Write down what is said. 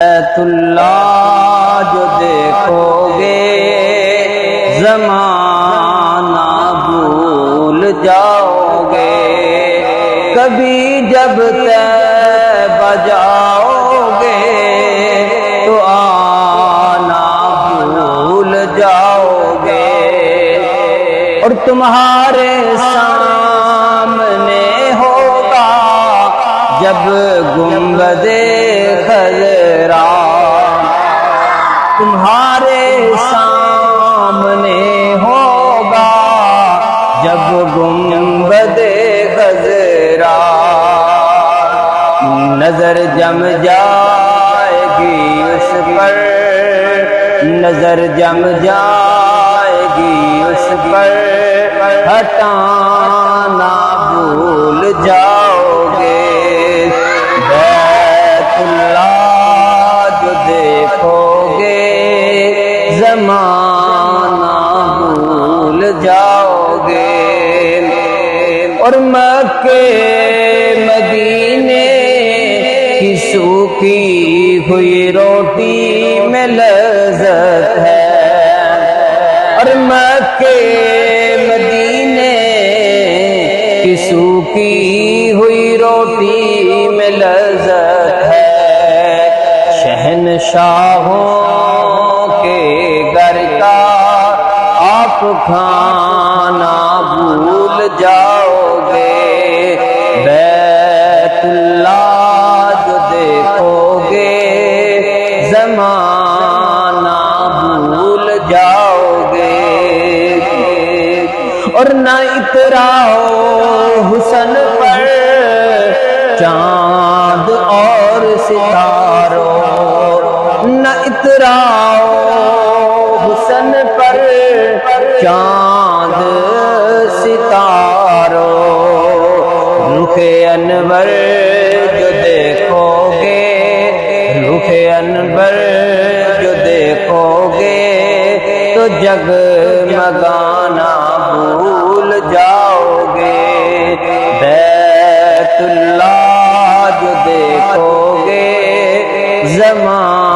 بیت اللہ جو دیکھو گے زمانہ بھول جاؤ گے، کبھی جب طیبہ جاؤ گے تو آنا بھول جاؤ گے، اور تمہارے سامنے ہوگا جب گنبد خضرا، تمہارے سامنے ہوگا جب گنبد خضرا، نظر جم جائے گی اس پر، نظر جم جائے گی اس پر، ہٹانا بھول جاؤ گے، بیت اللہ جو دیکھو گے زمانہ بھول جاؤ گے، اور مکے مدینے کی سوکھی ہوئی روٹی میں لذت ہے، اور مکے مدینے کی سوکھی ہوئی روٹی میں لذت ہے، شہنشاہوں کے گھر کا آپ کھانا بھول جاؤ گے، بیت اللہ جو دیکھو گے زمانہ بھول جاؤ گے، اور نہ اتراؤ حسن پر چاند اور ستاروں، نہ اتراؤ حسن پر چاند ستاروں، رخ انور جو دیکھو گے، رخ انور جو دیکھو گے تو جگمگانا بھول جاؤ گے، بیت اللہ جو دیکھو گے زمان